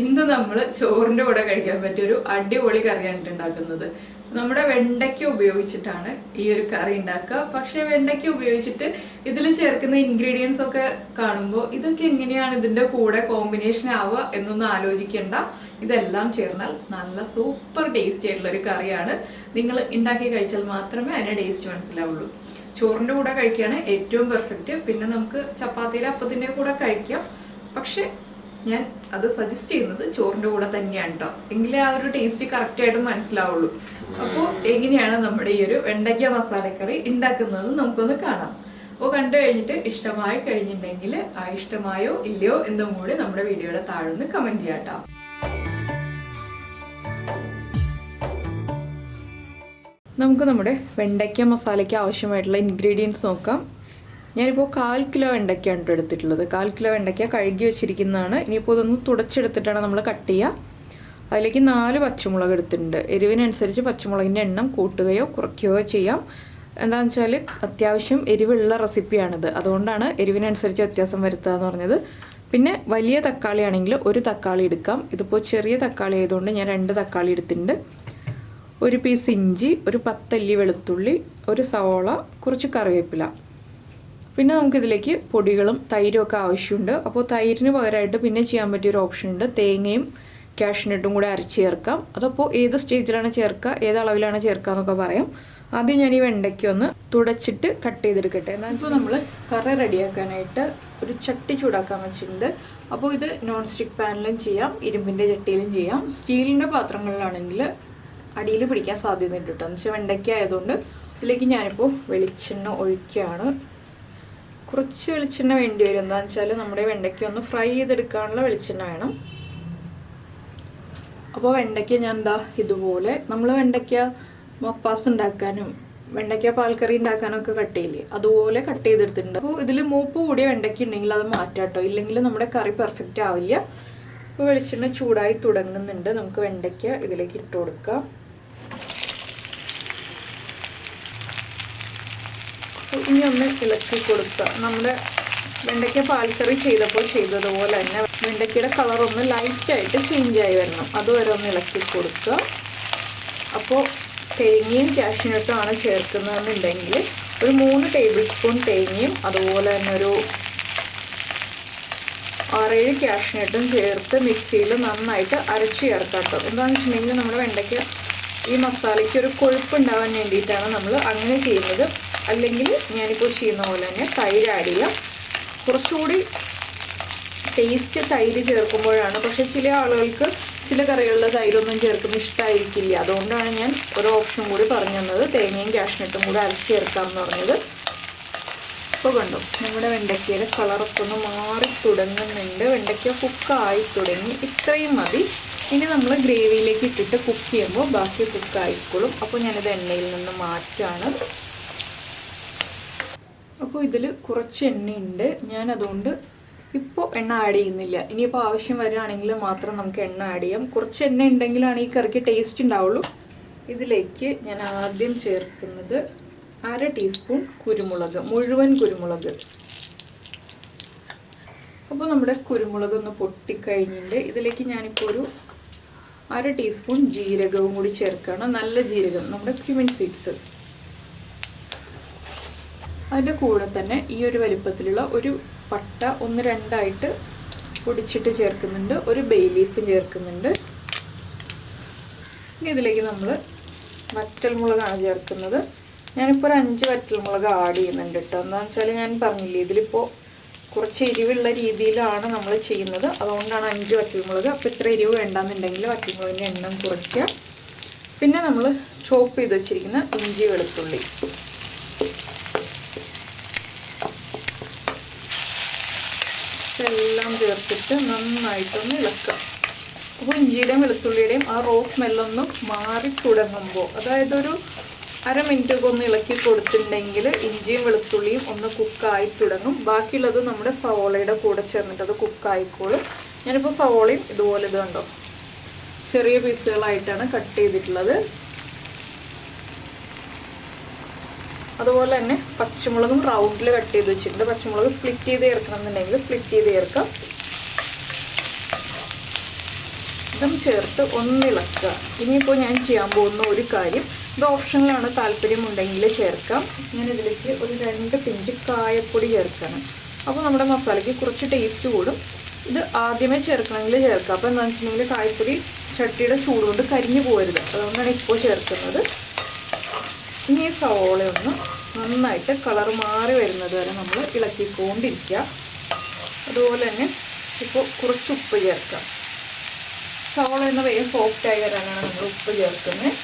ഇന്ന് നമ്മൾ ചോറിൻ്റെ കൂടെ കഴിക്കാൻ പറ്റിയ ഒരു അടിപൊളി കറിയാണ് ഉണ്ടാക്കുന്നത്. നമ്മുടെ വെണ്ടയ്ക്ക ഉപയോഗിച്ചിട്ടാണ് ഈ ഒരു കറി ഉണ്ടാക്കുക. പക്ഷേ വെണ്ടയ്ക്ക ഉപയോഗിച്ചിട്ട് ഇതിൽ ചേർക്കുന്ന ഇൻഗ്രീഡിയൻസ് ഒക്കെ കാണുമ്പോൾ ഇതൊക്കെ എങ്ങനെയാണ് ഇതിൻ്റെ കൂടെ കോമ്പിനേഷൻ ആവുക എന്നൊന്നും ആലോചിക്കേണ്ട. ഇതെല്ലാം ചേർന്നാൽ നല്ല സൂപ്പർ ടേസ്റ്റി ആയിട്ടുള്ള ഒരു കറിയാണ്. നിങ്ങൾ ഉണ്ടാക്കി കഴിച്ചാൽ മാത്രമേ അതിൻ്റെ ടേസ്റ്റ് മനസ്സിലാവുള്ളൂ. ചോറിൻ്റെ കൂടെ കഴിക്കുകയാണ് ഏറ്റവും പെർഫെക്റ്റ്. പിന്നെ നമുക്ക് ചപ്പാത്തിയുടെ അപ്പത്തിൻ്റെ കൂടെ കഴിക്കാം. പക്ഷെ ഞാൻ അത് സജസ്റ്റ് ചെയ്യുന്നത് ചോറിൻ്റെ കൂടെ തന്നെയാണ് കേട്ടോ. എങ്കിലേ ആ ഒരു ടേസ്റ്റ് കറക്റ്റായിട്ട് മനസ്സിലാവുള്ളൂ. അപ്പോൾ എങ്ങനെയാണ് നമ്മുടെ ഈ ഒരു വെണ്ടയ്ക്ക മസാലക്കറി ഉണ്ടാക്കുന്നത് നമുക്കൊന്ന് കാണാം. അപ്പോൾ കണ്ടു കഴിഞ്ഞിട്ട് ഇഷ്ടമായി കഴിഞ്ഞിട്ടുണ്ടെങ്കിൽ ആ ഇഷ്ടമായോ ഇല്ലയോ എന്നും കൂടി നമ്മുടെ വീഡിയോയുടെ താഴെ കമൻറ്റ് ചെയ്യാം കേട്ടോ. നമുക്ക് നമ്മുടെ വെണ്ടയ്ക്ക മസാലയ്ക്ക് ആവശ്യമായിട്ടുള്ള ഇൻഗ്രീഡിയൻസ് നോക്കാം. ഞാനിപ്പോൾ 1/4 കിലോ വെണ്ടയ്ക്കാണ് എടുത്തിട്ടുള്ളത്. 1/4 കിലോ വെണ്ടയ്ക്ക കഴുകി വെച്ചിരിക്കുന്നതാണ്. ഇനിയിപ്പോൾ ഇതൊന്ന് തുടച്ചെടുത്തിട്ടാണ് നമ്മൾ കട്ട് ചെയ്യുക. അതിലേക്ക് 4 പച്ചമുളക് എടുത്തിട്ടുണ്ട്. എരിവിനനുസരിച്ച് പച്ചമുളകിൻ്റെ എണ്ണം കൂട്ടുകയോ കുറയ്ക്കുകയോ ചെയ്യാം. എന്താണെന്ന് വെച്ചാൽ അത്യാവശ്യം എരിവുള്ള റെസിപ്പിയാണിത്. അതുകൊണ്ടാണ് എരിവിനനുസരിച്ച് വ്യത്യാസം വരുത്തുക എന്ന് പറഞ്ഞത്. പിന്നെ വലിയ തക്കാളി ആണെങ്കിൽ 1 തക്കാളി എടുക്കാം. ഇതിപ്പോൾ ചെറിയ തക്കാളി ആയതുകൊണ്ട് ഞാൻ 2 തക്കാളി എടുത്തിട്ടുണ്ട്. 1 പീസ് ഇഞ്ചി, ഒരു 10 അല്ലി വെളുത്തുള്ളി, ഒരു സവോള, കുറച്ച് കറിവേപ്പില. പിന്നെ നമുക്കിതിലേക്ക് പൊടികളും തൈരും ഒക്കെ ആവശ്യമുണ്ട്. അപ്പോൾ തൈരിന് പകരമായിട്ട് പിന്നെ ചെയ്യാൻ പറ്റിയൊരു ഓപ്ഷൻ ഉണ്ട്. തേങ്ങയും കാഷ്നട്ടും കൂടെ അരച്ച് ചേർക്കാം. അതപ്പോൾ ഏത് സ്റ്റേജിലാണ് ചേർക്കുക, ഏത് അളവിലാണ് ചേർക്കുക എന്നൊക്കെ പറയാം. ആദ്യം ഞാൻ ഈ വെണ്ടയ്ക്ക് ഒന്ന് തുടച്ചിട്ട് കട്ട് ചെയ്തെടുക്കട്ടെ. എന്നാലിപ്പോൾ നമ്മൾ കറി റെഡിയാക്കാനായിട്ട് ഒരു ചട്ടി ചൂടാക്കാൻ വെച്ചിട്ടുണ്ട്. അപ്പോൾ ഇത് നോൺ സ്റ്റിക്ക് പാനിലും ചെയ്യാം, ഇരുമ്പിൻ്റെ ചട്ടിയിലും ചെയ്യാം. സ്റ്റീലിൻ്റെ പാത്രങ്ങളിലാണെങ്കിൽ അടിയിൽ പിടിക്കാൻ സാധ്യതയുണ്ട് കേട്ടോ. എന്ന് വെച്ചാൽ വെണ്ടയ്ക്ക ആയതുകൊണ്ട് ഇതിലേക്ക് ഞാനിപ്പോൾ വെളിച്ചെണ്ണ ഒഴിക്കുകയാണ്. കുറച്ച് വെളിച്ചെണ്ണ വേണ്ടി വരും. എന്താണെന്ന് വെച്ചാൽ നമ്മുടെ വെണ്ടയ്ക്ക ഒന്ന് ഫ്രൈ ചെയ്തെടുക്കാനുള്ള വെളിച്ചെണ്ണ വേണം. അപ്പോൾ വെണ്ടയ്ക്ക ഞാൻ എന്താ ഇതുപോലെ നമ്മൾ വെണ്ടയ്ക്ക മപ്പാസ് ഉണ്ടാക്കാനും വെണ്ടയ്ക്ക പാൽക്കറി ഉണ്ടാക്കാനും ഒക്കെ കട്ട് ചെയ്യില്ലേ, അതുപോലെ കട്ട് ചെയ്തെടുത്തിട്ടുണ്ട്. അപ്പോൾ ഇതിൽ മൂപ്പ് കൂടിയ വെണ്ടയ്ക്ക ഉണ്ടെങ്കിൽ അത് മാറ്റാം കേട്ടോ. ഇല്ലെങ്കിൽ നമ്മുടെ കറി പെർഫെക്റ്റ് ആവില്ല. അപ്പോൾ വെളിച്ചെണ്ണ ചൂടായി തുടങ്ങുന്നുണ്ട്. നമുക്ക് വെണ്ടയ്ക്ക ഇതിലേക്ക് ഇട്ട് കൊടുക്കാം. ഇനി ഒന്ന് ഇളക്കി കൊടുക്കുക. നമ്മുടെ വെണ്ടയ്ക്ക പാൽക്കറി ചെയ്തതുപോലെ തന്നെ വെണ്ടയ്ക്കയുടെ കളറൊന്ന് ലൈറ്റായിട്ട് ചേഞ്ചായി വരണം. അതുവരെ ഒന്ന് ഇളക്കി കൊടുക്കുക. അപ്പോൾ തേങ്ങയും കാഷ്നട്ടുമാണ് ചേർക്കുന്നതെന്നുണ്ടെങ്കിൽ ഒരു 3 ടേബിൾ സ്പൂൺ തേങ്ങയും അതുപോലെ തന്നെ ഒരു 6-7 കാഷ്നട്ടും ചേർത്ത് മിക്സിയിൽ നന്നായിട്ട് അരച്ച് ചേർക്കാം കേട്ടോ. എന്താണെന്ന് വെച്ചിട്ടുണ്ടെങ്കിൽ നമ്മുടെ വെണ്ടയ്ക്ക ഈ മസാലയ്ക്ക് ഒരു കൊഴുപ്പുണ്ടാവാൻ വേണ്ടിയിട്ടാണ് നമ്മൾ അങ്ങനെ ചെയ്യുന്നത്. അല്ലെങ്കിൽ ഞാനിപ്പോൾ ചെയ്യുന്ന പോലെ തന്നെ തൈര് ആഡ് ചെയ്യാം. കുറച്ചുകൂടി ടേസ്റ്റ് തൈര് ചേർക്കുമ്പോഴാണ്. പക്ഷേ ചില ആളുകൾക്ക് ചില കറികളിൽ തൈരൊന്നും ചേർക്കുന്ന ഇഷ്ടമായിരിക്കില്ല. അതുകൊണ്ടാണ് ഞാൻ ഒരു ഓപ്ഷൻ കൂടി പറഞ്ഞു തന്നത്, തേങ്ങയും കാഷ്നട്ടും കൂടി അരച്ച് ചേർക്കാമെന്ന് പറഞ്ഞത്. ഇപ്പോൾ കണ്ടോ നമ്മുടെ വെണ്ടയ്ക്കയുടെ കളറൊക്കെ ഒന്ന് മാറി തുടങ്ങുന്നുണ്ട്. വെണ്ടയ്ക്ക കുക്കായി തുടങ്ങി. ഇത്രയും മതി. ഇനി നമ്മൾ ഗ്രേവിയിലേക്ക് ഇട്ടിട്ട് കുക്ക് ചെയ്യുമ്പോൾ ബാക്കി കുക്കായിക്കോളും. അപ്പോൾ ഞാനിത് എണ്ണയിൽ നിന്ന് മാറ്റാണ്. അപ്പോൾ ഇതിൽ കുറച്ച് എണ്ണയുണ്ട്. ഞാനതുകൊണ്ട് ഇപ്പോൾ എണ്ണ ആഡ് ചെയ്യുന്നില്ല. ഇനിയിപ്പോൾ ആവശ്യം വരികയാണെങ്കിൽ മാത്രം നമുക്ക് എണ്ണ ആഡ് ചെയ്യാം. കുറച്ച് എണ്ണ ഉണ്ടെങ്കിലാണ് ഈ കറിക്ക് ടേസ്റ്റ് ഉണ്ടാവുള്ളൂ. ഇതിലേക്ക് ഞാൻ ആദ്യം ചേർക്കുന്നത് 1/2 ടീസ്പൂൺ കുരുമുളക്, മുഴുവൻ കുരുമുളക്. അപ്പോൾ നമ്മുടെ കുരുമുളക് ഒന്ന് പൊട്ടിക്കഴിഞ്ഞിട്ട് ഇതിലേക്ക് ഞാനിപ്പോൾ ഒരു 1/2 ടീസ്പൂൺ ജീരകവും കൂടി ചേർക്കുകയാണ്. നല്ല ജീരകം, നമ്മുടെ ക്യുമിൻ സീഡ്സ്. അതിൻ്റെ കൂടെ തന്നെ ഈ ഒരു വലിപ്പത്തിലുള്ള ഒരു പട്ട 1-2 പൊടിച്ചിട്ട് ചേർക്കുന്നുണ്ട്. ഒരു ബേ ലീഫും ചേർക്കുന്നുണ്ട്. ഇനി ഇതിലേക്ക് നമ്മൾ വറ്റൽമുളകാണ് ചേർക്കുന്നത്. ഞാനിപ്പോൾ ഒരു 5 വറ്റൽമുളക് ആഡ് ചെയ്യുന്നുണ്ട് കേട്ടോ. എന്താണെന്ന് വെച്ചാൽ ഞാൻ പറഞ്ഞില്ലേ, ഇതിലിപ്പോൾ കുറച്ച് എരിവുള്ള രീതിയിലാണ് നമ്മൾ ചെയ്യുന്നത്. അതുകൊണ്ടാണ് 5 വറ്റൽമുളക്. അപ്പോൾ ഇത്ര എരിവ് വേണ്ടാന്നുണ്ടെങ്കിൽ വറ്റൽമുളകിൻ്റെ എണ്ണം കുറയ്ക്കുക. പിന്നെ നമ്മൾ ചോപ്പ് ചെയ്ത് വെച്ചിരിക്കുന്ന ഇഞ്ചി വെളുത്തുള്ളി എല്ലാം ചേർത്തിട്ട് നന്നായിട്ടൊന്ന് ഇളക്കുക. അപ്പോൾ ഇഞ്ചിയുടെയും വെളുത്തുള്ളിയുടെയും ആ റോ സ്മെല്ലൊന്നും മാറി തുടങ്ങുമ്പോൾ, അതായത് ഒരു 1/2 മിനിറ്റൊക്കെ ഒന്ന് ഇളക്കി കൊടുത്തിട്ടുണ്ടെങ്കിൽ ഇഞ്ചിയും വെളുത്തുള്ളിയും ഒന്ന് കുക്കായി തുടങ്ങും. ബാക്കിയുള്ളത് നമ്മുടെ സവോളയുടെ കൂടെ ചേർന്നിട്ട് അത് കുക്കായിക്കോളും. ഞാനിപ്പോൾ സവോളയും ഇതുപോലെ ഇത് കണ്ടോ ചെറിയ പീസുകളായിട്ടാണ് കട്ട് ചെയ്തിട്ടുള്ളത്. അതുപോലെ തന്നെ പച്ചമുളകും റൗണ്ടിൽ കട്ട് ചെയ്ത് വെച്ചിട്ടുണ്ട്. പച്ചമുളക് സ്പ്ലിറ്റ് ചെയ്ത് ചേർക്കണം എന്നുണ്ടെങ്കിൽ സ്പ്ലിറ്റ് ചെയ്ത് ചേർക്കാം. ഇതും ചേർത്ത് ഒന്നിളക്കുക. ഇനിയിപ്പോൾ ഞാൻ ചെയ്യാൻ പോകുന്ന ഒരു കാര്യം, ഇത് ഓപ്ഷനിലാണ്, താല്പര്യമുണ്ടെങ്കിൽ ചേർക്കാം. ഞാൻ ഇതിലേക്ക് ഒരു 2 പിഞ്ച് കായപ്പൊടി ചേർക്കണം. അപ്പോൾ നമ്മുടെ മസാലയ്ക്ക് കുറച്ച് ടേസ്റ്റ് കൂടും. ഇത് ആദ്യമേ ചേർക്കണമെങ്കിൽ ചേർക്കാം. അപ്പോൾ എന്താണെന്ന് വെച്ചിട്ടുണ്ടെങ്കിൽ കായപ്പൊടി ചട്ടിയുടെ ചൂട് കൊണ്ട് കരിഞ്ഞു പോകരുത്, അതുകൊണ്ടാണ് ഇപ്പോൾ ചേർക്കുന്നത്. ഇനി ഈ സവോളയൊന്ന് നന്നായിട്ട് കളർ മാറി വരുന്നത് വരെ നമ്മൾ ഇളക്കിക്കൊണ്ടിരിക്കുക. അതുപോലെ തന്നെ ഇപ്പോൾ കുറച്ച് ഉപ്പ് ചേർക്കാം. സവോള എന്ന വേഗം സോഫ്റ്റായി വരാനാണ് നമ്മൾ ഉപ്പ് ചേർക്കുന്നത്.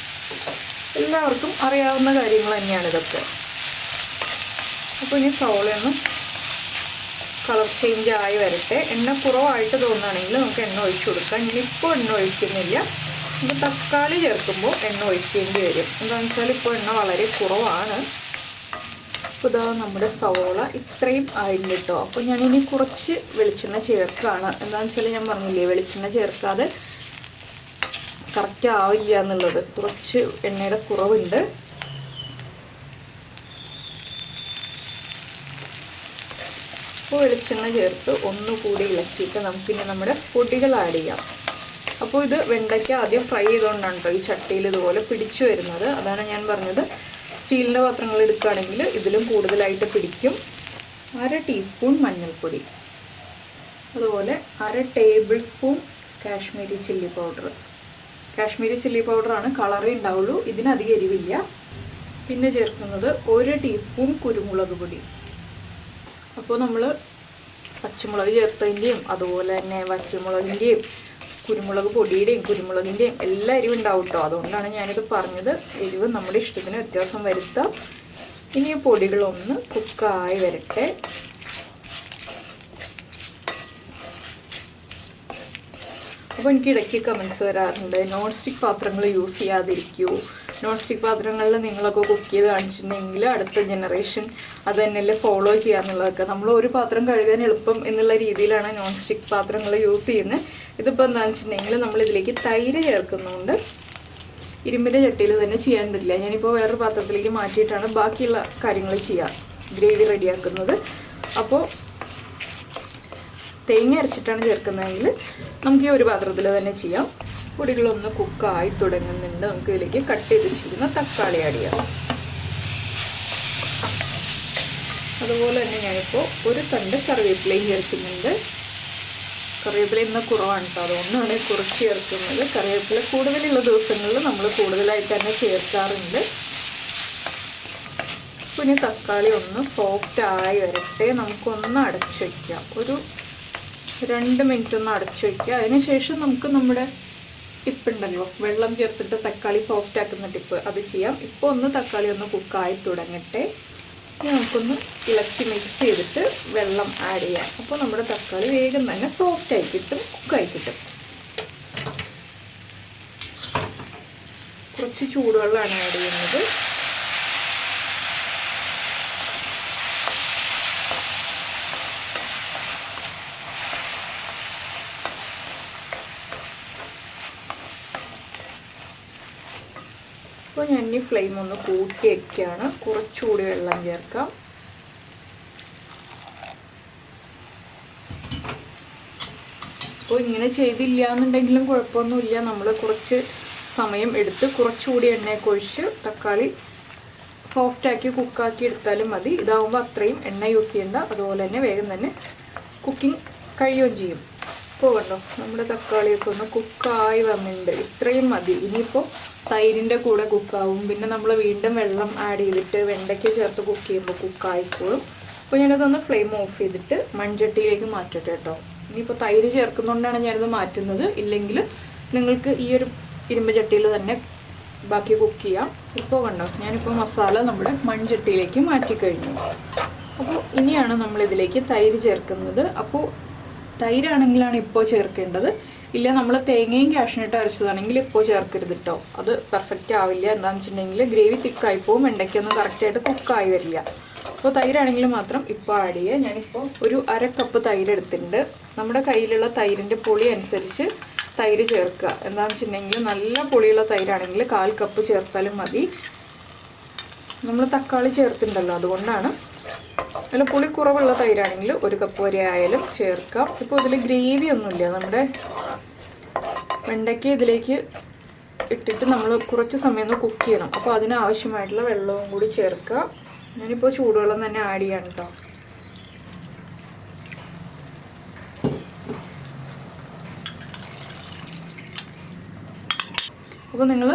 എല്ലാവർക്കും അറിയാവുന്ന കാര്യങ്ങൾ തന്നെയാണ് ഇതൊക്കെ. അപ്പോൾ ഇനി സവോളയൊന്ന് കളർ ചേഞ്ച് ആയി വരട്ടെ. എണ്ണ കുറവായിട്ട് തോന്നുകയാണെങ്കിൽ നമുക്ക് എണ്ണ ഒഴിച്ചു കൊടുക്കാം. ഞാനിപ്പോൾ എണ്ണ ഒഴിക്കുന്നില്ല. ഇപ്പോൾ തക്കാളി ചേർക്കുമ്പോൾ എണ്ണ ഒഴിക്കേണ്ടി വരും. എന്താണെന്ന് വെച്ചാൽ ഇപ്പോൾ എണ്ണ വളരെ കുറവാണ്. അപ്പോൾ ഇതാ നമ്മുടെ സവോള ഇത്രയും ആയിട്ടുണ്ട് കേട്ടോ. അപ്പോൾ ഞാനിനി കുറച്ച് വെളിച്ചെണ്ണ ചേർക്കുകയാണ്. എന്താണെന്ന് വെച്ചാൽ ഞാൻ പറഞ്ഞില്ലേ, വെളിച്ചെണ്ണ ചേർക്കാതെ കറക്റ്റ് ആവില്ല എന്നുള്ളത്. കുറച്ച് എണ്ണയുടെ കുറവുണ്ട്. അപ്പോൾ വെളിച്ചെണ്ണ ചേർത്ത് ഒന്നുകൂടി ഇളക്കിയിട്ട് നമുക്കിനി നമ്മുടെ പൊടികൾ ആഡ് ചെയ്യാം. അപ്പോൾ ഇത് വെണ്ടയ്ക്ക ആദ്യം ഫ്രൈ ചെയ്തുകൊണ്ടാണ് കേട്ടോ ഈ ചട്ടിയിൽ ഇതുപോലെ പിടിച്ചു വരുന്നത്. അതാണ് ഞാൻ പറഞ്ഞത്, സ്റ്റീലിൻ്റെ പാത്രങ്ങൾ എടുക്കുകയാണെങ്കിൽ ഇതിലും കൂടുതലായിട്ട് പിടിക്കും. 1/2 ടീസ്പൂൺ മഞ്ഞൾപ്പൊടി, അതുപോലെ 1/2 table spoon Kashmiri chilli powder. Kashmiri chilli പൗഡറാണ് കളറേ ഉണ്ടാവുള്ളൂ, ഇതിനധികം എരിവില്ല. പിന്നെ ചേർക്കുന്നത് 1 ടീസ്പൂൺ കുരുമുളക് പൊടി. അപ്പോൾ നമ്മൾ പച്ചമുളക് ചേർത്തതിൻ്റെയും അതുപോലെ തന്നെ പച്ചമുളകിൻ്റെയും കുരുമുളക് പൊടിയുടെയും കുരുമുളകിൻ്റെയും എല്ലാ എരിവുണ്ടാവും കേട്ടോ. അതുകൊണ്ടാണ് ഞാനിത് പറഞ്ഞത്. എരിവ് നമ്മുടെ ഇഷ്ടത്തിന് വ്യത്യാസം വരുത്താം. ഇനി പൊടികളൊന്ന് കുക്കായി വരട്ടെ. അപ്പോൾ എനിക്ക് ഇടയ്ക്ക് കമൻസ് വരാറുണ്ട്, നോൺ സ്റ്റിക്ക് പാത്രങ്ങൾ യൂസ് ചെയ്യാതിരിക്കൂ. നോൺ സ്റ്റിക്ക് പാത്രങ്ങളിൽ നിങ്ങളൊക്കെ കുക്ക് ചെയ്ത് കാണിച്ചിട്ടുണ്ടെങ്കിൽ അടുത്ത ജനറേഷൻ അത് തന്നെയല്ലേ ഫോളോ ചെയ്യാന്നുള്ളതൊക്കെ. നമ്മൾ ഒരു പാത്രം കഴുകാൻ എളുപ്പം എന്നുള്ള രീതിയിലാണ് നോൺ സ്റ്റിക്ക് പാത്രങ്ങൾ യൂസ് ചെയ്യുന്നത്. ഇതിപ്പോൾ എന്താണെന്ന് വെച്ചിട്ടുണ്ടെങ്കിൽ നമ്മളിതിലേക്ക് തൈര് ചേർക്കുന്നുണ്ട്. ഇരുമ്പിൻ്റെ ചട്ടിയിൽ തന്നെ ചെയ്യാൻ പറ്റില്ല. ഞാനിപ്പോൾ വേറൊരു പാത്രത്തിലേക്ക് മാറ്റിയിട്ടാണ് ബാക്കിയുള്ള കാര്യങ്ങൾ ചെയ്യുക, ഗ്രേവി റെഡിയാക്കുന്നത്. അപ്പോൾ തേങ്ങ അരച്ചിട്ടാണ് ചേർക്കുന്നതെങ്കിൽ നമുക്ക് ഈ ഒരു പാത്രത്തിൽ തന്നെ ചെയ്യാം. പൊടികളൊന്ന് കുക്കായി തുടങ്ങുന്നുണ്ട്. നമുക്ക് ഇതിലേക്ക് കട്ട് ചെയ്ത് വെച്ചിരിക്കുന്ന തക്കാളി ആഡ് ചെയ്യാം. അതുപോലെ തന്നെ ഞാനിപ്പോൾ ഒരു തണ്ട് കറിവേപ്പിലയും ചേർക്കുന്നുണ്ട്. കറിവേപ്പില ഇന്ന് കുറവാണ് കേട്ടോ, അതുകൊണ്ടാണ് കുറച്ച് ചേർക്കുന്നത്. കറിവേപ്പില കൂടുതലുള്ള ദിവസങ്ങളിൽ നമ്മൾ കൂടുതലായിട്ട് തന്നെ ചേർക്കാറുണ്ട്. പിന്നെ തക്കാളി ഒന്ന് സോഫ്റ്റ് ആയി വരട്ടെ. നമുക്കൊന്ന് അടച്ചു വയ്ക്കാം. ഒരു 2 മിനിറ്റ് ഒന്ന് അടച്ചു വയ്ക്കുക. അതിനുശേഷം നമുക്ക് നമ്മുടെ ടിപ്പുണ്ടല്ലോ, വെള്ളം ചേർത്തിട്ട് തക്കാളി സോഫ്റ്റ് ആക്കുന്ന ടിപ്പ്, അത് ചെയ്യാം. ഇപ്പോൾ ഒന്ന് തക്കാളി ഒന്ന് കുക്കായി തുടങ്ങട്ടെ. ഇനി നമുക്കൊന്ന് ഇളക്കി മിക്സ് ചെയ്തിട്ട് വെള്ളം ആഡ് ചെയ്യാം. അപ്പോൾ നമ്മുടെ തക്കാളി വേഗം തന്നെ സോഫ്റ്റ് ആയി കിട്ടും, കുക്കായി കിട്ടും. കുറച്ച് ചൂടുവെള്ളമാണ് ആഡ് ചെയ്യുന്നത്. അപ്പോൾ ഞാൻ ഈ ഫ്ലെയിം ഒന്ന് കൂട്ടി വയ്ക്കുകയാണ്. കുറച്ചുകൂടി വെള്ളം ചേർക്കാം. അപ്പോൾ ഇങ്ങനെ ചെയ്തില്ല എന്നുണ്ടെങ്കിലും കുഴപ്പമൊന്നുമില്ല. നമ്മൾ കുറച്ച് സമയം എടുത്ത് കുറച്ചുകൂടി എണ്ണയൊക്കെ ഒഴിച്ച് തക്കാളി സോഫ്റ്റാക്കി കുക്കാക്കി എടുത്താലും മതി. ഇതാവുമ്പോൾ അത്രയും എണ്ണ യൂസ് ചെയ്യേണ്ട. അതുപോലെ തന്നെ വേഗം തന്നെ കുക്കിംഗ് കഴിയുകയും ചെയ്യും. ഇപ്പോൾ കണ്ടോ, നമ്മുടെ തക്കാളിയൊക്കെ ഒന്ന് കുക്കായി വന്നിട്ടുണ്ട്. ഇത്രയും മതി. ഇനിയിപ്പോൾ തൈരിൻ്റെ കൂടെ കുക്കാവും. പിന്നെ നമ്മൾ വീണ്ടും വെള്ളം ആഡ് ചെയ്തിട്ട് വെണ്ടയ്ക്ക ചേർത്ത് കുക്ക് ചെയ്യുമ്പോൾ കുക്കായിക്കോളും. അപ്പോൾ ഞാനതൊന്ന് ഫ്ലെയിം ഓഫ് ചെയ്തിട്ട് മൺചട്ടിയിലേക്ക് മാറ്റട്ടെ കേട്ടോ. ഇനിയിപ്പോൾ തൈര് ചേർക്കുന്നതുകൊണ്ടാണ് ഞാനിത് മാറ്റുന്നത്. ഇല്ലെങ്കിൽ നിങ്ങൾക്ക് ഈ ഒരു ഇരുമ്പ് ചട്ടിയിൽ തന്നെ ബാക്കി കുക്ക് ചെയ്യാം. ഇപ്പോൾ കണ്ടോ, ഞാനിപ്പോൾ മസാല നമ്മുടെ മൺചട്ടിയിലേക്ക് മാറ്റിക്കഴിഞ്ഞു. അപ്പോൾ ഇനിയാണ് നമ്മളിതിലേക്ക് തൈര് ചേർക്കുന്നത്. അപ്പോൾ തൈരാണെങ്കിലാണ് ഇപ്പോൾ ചേർക്കേണ്ടത്. ഇല്ല, നമ്മൾ തേങ്ങയും കാഷ്നട്ട് അരച്ചതാണെങ്കിൽ ഇപ്പോൾ ചേർക്കരുത് കേട്ടോ. അത് പെർഫെക്റ്റ് ആവില്ല. എന്താണെന്ന് വെച്ചിട്ടുണ്ടെങ്കിൽ ഗ്രേവി തിക്കായി പോവും, വെണ്ടയ്ക്കൊന്നും കറക്റ്റായിട്ട് കുക്കായി വരില്ല. അപ്പോൾ തൈരാണെങ്കിൽ മാത്രം ഇപ്പോൾ ആഡ് ചെയ്യുക. ഞാനിപ്പോൾ ഒരു 1/2 കപ്പ് തൈര് എടുത്തിട്ടുണ്ട്. നമ്മുടെ കയ്യിലുള്ള തൈരിൻ്റെ പുളി അനുസരിച്ച് തൈര് ചേർക്കുക. എന്താണെന്ന് വെച്ചിട്ടുണ്ടെങ്കിൽ നല്ല പുളിയുള്ള തൈരാണെങ്കിൽ 1/4 കപ്പ് ചേർത്താലും മതി. നമ്മൾ തക്കാളി ചേർത്തിട്ടുണ്ടല്ലോ, അതുകൊണ്ടാണ്. നല്ല പുളി കുറവുള്ള തൈരാണെങ്കിൽ 1 കപ്പ് വരെ ആയാലും ചേർക്കാം. ഇപ്പോൾ ഇതിൽ ഗ്രേവി ഒന്നുമില്ല, നമ്മുടെ വെണ്ടയ്ക്ക ഇതിലേക്ക് ഇട്ടിട്ട് നമ്മൾ കുറച്ച് സമയം ഒന്ന് കുക്ക് ചെയ്യണം. അപ്പോൾ അതിനാവശ്യമായിട്ടുള്ള വെള്ളവും കൂടി ചേർക്കുക. ഞാനിപ്പോൾ ചൂടുവെള്ളം തന്നെ ആഡ് ചെയ്യാണ് കേട്ടോ. അപ്പോൾ നിങ്ങൾ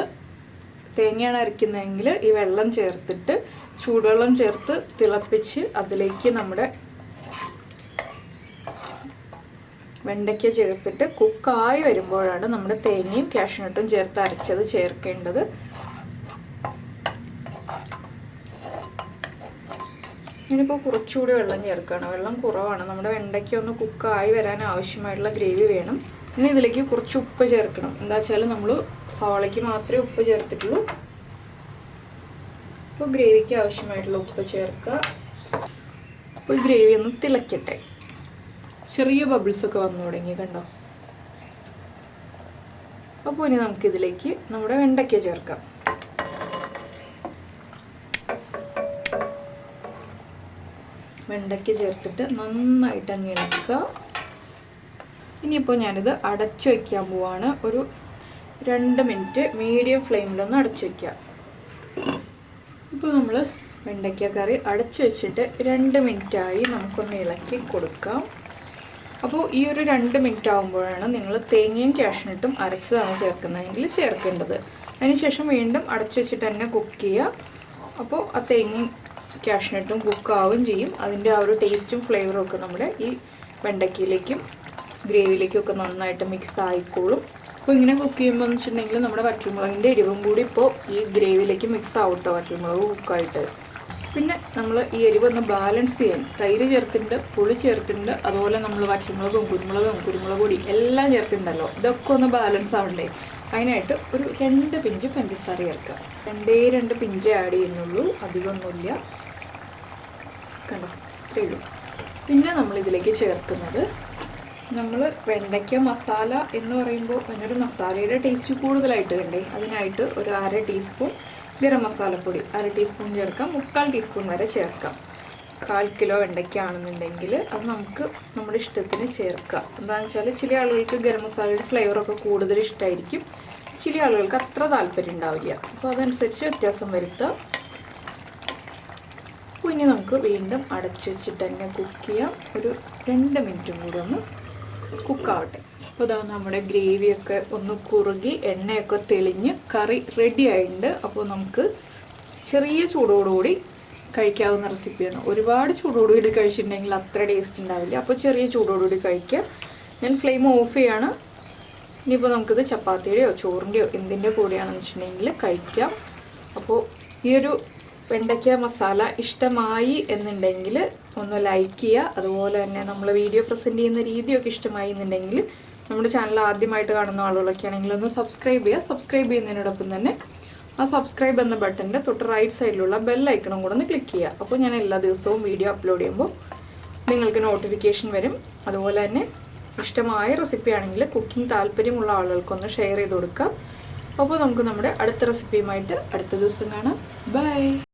തേങ്ങയാണ് അരയ്ക്കുന്നതെങ്കിൽ ഈ വെള്ളം ചേർത്തിട്ട് ചൂടുവെള്ളം ചേർത്ത് തിളപ്പിച്ച് അതിലേക്ക് നമ്മുടെ വെണ്ടയ്ക്ക ചേർത്തിട്ട് കുക്കായി വരുമ്പോഴാണ് നമ്മുടെ തേങ്ങയും കാഷ്യൂനട്ടും ചേർത്ത് അരച്ചത് ചേർക്കേണ്ടത്. ഇനിയിപ്പോൾ കുറച്ചുകൂടി വെള്ളം ചേർക്കണം. വെള്ളം കുറവാണ്. നമ്മുടെ വെണ്ടയ്ക്ക ഒന്ന് കുക്കായി വരാൻ ആവശ്യമായിട്ടുള്ള ഗ്രേവി വേണം. ഇനി ഇതിലേക്ക് കുറച്ച് ഉപ്പ് ചേർക്കണം. എന്താ വെച്ചാൽ നമ്മൾ സവാളയ്ക്ക് മാത്രമേ ഉപ്പ് ചേർത്തിട്ടുള്ളൂ. അപ്പോൾ ഗ്രേവിക്ക് ആവശ്യമായിട്ടുള്ള ഉപ്പ് ചേർക്കുക. അപ്പോൾ ഗ്രേവി ഒന്ന് തിളക്കട്ടെ. ചെറിയ ബബിൾസൊക്കെ വന്നു തുടങ്ങി കണ്ടോ. അപ്പോൾ ഇനി നമുക്കിതിലേക്ക് നമ്മുടെ വെണ്ടയ്ക്ക ചേർക്കാം. വെണ്ടയ്ക്ക ചേർത്തിട്ട് നന്നായിട്ട് അങ്ങ് ഇളക്കുക. ഇനിയിപ്പോൾ ഞാനിത് അടച്ചു വയ്ക്കാൻ പോവാണ്. ഒരു 2 മിനിറ്റ് മീഡിയം ഫ്ലെയിമിലൊന്ന് അടച്ചു വയ്ക്കുക. ഇപ്പോൾ നമ്മൾ വെണ്ടയ്ക്ക കറി അടച്ചു വെച്ചിട്ട് 2 മിനിറ്റായി. നമുക്കൊന്ന് ഇളക്കി കൊടുക്കാം. അപ്പോൾ ഈ ഒരു 2 മിനിറ്റ് ആകുമ്പോഴാണ് നിങ്ങൾ തേങ്ങയും കാഷ്യൂനട്ടും അരച്ചതാണ് ചേർക്കുന്നതെങ്കിൽ ചേർക്കേണ്ടത്. അതിനുശേഷം വീണ്ടും അടച്ചു വെച്ചിട്ട് തന്നെ കുക്ക് ചെയ്യുക. അപ്പോൾ ആ തേങ്ങയും കാഷ്യൂനട്ടും കുക്കാവുകയും ചെയ്യും. അതിൻ്റെ ആ ഒരു ടേസ്റ്റും ഫ്ലേവറും ഒക്കെ നമ്മുടെ ഈ വെണ്ടയ്ക്കയിലേക്കും ഗ്രേവിയിലേക്കും ഒക്കെ നന്നായിട്ട് മിക്സ് ആയിക്കോളും. അപ്പോൾ ഇങ്ങനെ കുക്ക് ചെയ്യുമ്പോൾ എന്ന് വെച്ചിട്ടുണ്ടെങ്കിൽ നമ്മുടെ വറ്റൽമുളകിൻ്റെ എരിവും കൂടി ഇപ്പോൾ ഈ ഗ്രേവിയിലേക്ക് മിക്സ് ആവട്ടോ, വറ്റൽമുളക് കുക്കായിട്ട്. പിന്നെ നമ്മൾ ഈ എരിവൊന്ന് ബാലൻസ് ചെയ്യാൻ തൈര് ചേർത്തിട്ടുണ്ട്, പുളി ചേർത്തിട്ടുണ്ട്, അതുപോലെ നമ്മൾ വറ്റൽമുളകും കുരുമുളക് പൊടി എല്ലാം ചേർത്തിട്ടുണ്ടല്ലോ. ഇതൊക്കെ ഒന്ന് ബാലൻസ് ആവണ്ടേ. അതിനായിട്ട് ഒരു 2 പിഞ്ച് പഞ്ചസാര ചേർക്കുക. 2 പിഞ്ച് ആഡ് ചെയ്യുന്നുള്ളൂ, അധികമൊന്നുമില്ല. കണ്ടോ, ഇത്രയേ ഉള്ളൂ. പിന്നെ നമ്മളിതിലേക്ക് ചേർക്കുന്നത് നമ്മൾ വെണ്ടയ്ക്ക മസാല എന്ന് പറയുമ്പോൾ അതിനൊരു മസാലയുടെ ടേസ്റ്റ് കൂടുതലായിട്ട് വേണ്ടേ. അതിനായിട്ട് ഒരു 1/2 ടീസ്പൂൺ ഗരം മസാലപ്പൊടി 1/2 ടീസ്പൂൺ ചേർക്കാം. 3/4 ടീസ്പൂൺ വരെ ചേർക്കാം. 1/4 കിലോ വെണ്ടയ്ക്ക ആണെന്നുണ്ടെങ്കിൽ അത് നമുക്ക് നമ്മുടെ ഇഷ്ടത്തിന് ചേർക്കാം. എന്താണെന്ന് വെച്ചാൽ ചില ആളുകൾക്ക് ഗരം മസാലയുടെ ഫ്ലേവറൊക്കെ കൂടുതൽ ഇഷ്ടമായിരിക്കും, ചില ആളുകൾക്ക് അത്ര താല്പര്യം ഉണ്ടാവില്ല. അപ്പോൾ അതനുസരിച്ച് വ്യത്യാസം വരുത്താം. അപ്പോൾ ഇനി നമുക്ക് വീണ്ടും അടച്ചു വെച്ചിട്ട് തന്നെ കുക്ക് ചെയ്യാം. ഒരു 2 മിനിറ്റും കൂടി ഒന്ന് കുക്കാവട്ടെ. അപ്പോൾ ഇതാ നമ്മുടെ ഗ്രേവിയൊക്കെ ഒന്ന് കുറുകി എണ്ണയൊക്കെ തെളിഞ്ഞ് കറി റെഡി ആയിട്ടുണ്ട്. അപ്പോൾ നമുക്ക് ചെറിയ ചൂടോടുകൂടി കഴിക്കാവുന്ന റെസിപ്പിയാണ്. ഒരുപാട് ചൂടോടുകൂടി കഴിച്ചിട്ടുണ്ടെങ്കിൽ അത്ര ടേസ്റ്റ് ഉണ്ടാവില്ല. അപ്പോൾ ചെറിയ ചൂടോടുകൂടി കഴിക്കുക. ഞാൻ ഫ്ലെയിം ഓഫ് ചെയ്യാണ്. ഇനിയിപ്പോൾ നമുക്കിത് ചപ്പാത്തിയുടെയോ ചോറിൻ്റെയോ എന്തിൻ്റെ കൂടെയാണെന്ന് വെച്ചിട്ടുണ്ടെങ്കിൽ കഴിക്കാം. അപ്പോൾ ഈ ഒരു വെണ്ടയ്ക്ക മസാല ഇഷ്ടമായി എന്നുണ്ടെങ്കിൽ ഒന്ന് ലൈക്ക് ചെയ്യുക. അതുപോലെ തന്നെ നമ്മൾ വീഡിയോ പ്രസൻറ്റ് ചെയ്യുന്ന രീതിയൊക്കെ ഇഷ്ടമായി എന്നുണ്ടെങ്കിൽ നമ്മുടെ ചാനൽ ആദ്യമായിട്ട് കാണുന്ന ആളുകളൊക്കെ ആണെങ്കിൽ ഒന്ന് സബ്സ്ക്രൈബ് ചെയ്യുക. സബ്സ്ക്രൈബ് ചെയ്യുന്നതിനോടൊപ്പം തന്നെ ആ സബ്സ്ക്രൈബ് എന്ന ബട്ടൻ്റെ തൊട്ട് റൈറ്റ് സൈഡിലുള്ള ബെൽ ഐക്കണും കൂടെ ഒന്ന് ക്ലിക്ക് ചെയ്യുക. അപ്പോൾ ഞാൻ എല്ലാ ദിവസവും വീഡിയോ അപ്ലോഡ് ചെയ്യുമ്പോൾ നിങ്ങൾക്ക് നോട്ടിഫിക്കേഷൻ വരും. അതുപോലെ തന്നെ ഇഷ്ടമായ റെസിപ്പി ആണെങ്കിൽ കുക്കിംഗ് താല്പര്യമുള്ള ആളുകൾക്കൊന്ന് ഷെയർ ചെയ്ത് കൊടുക്കുക. അപ്പോൾ നമുക്ക് നമ്മുടെ അടുത്ത റെസിപ്പിയുമായിട്ട് അടുത്ത ദിവസം കാണാം. ബൈ.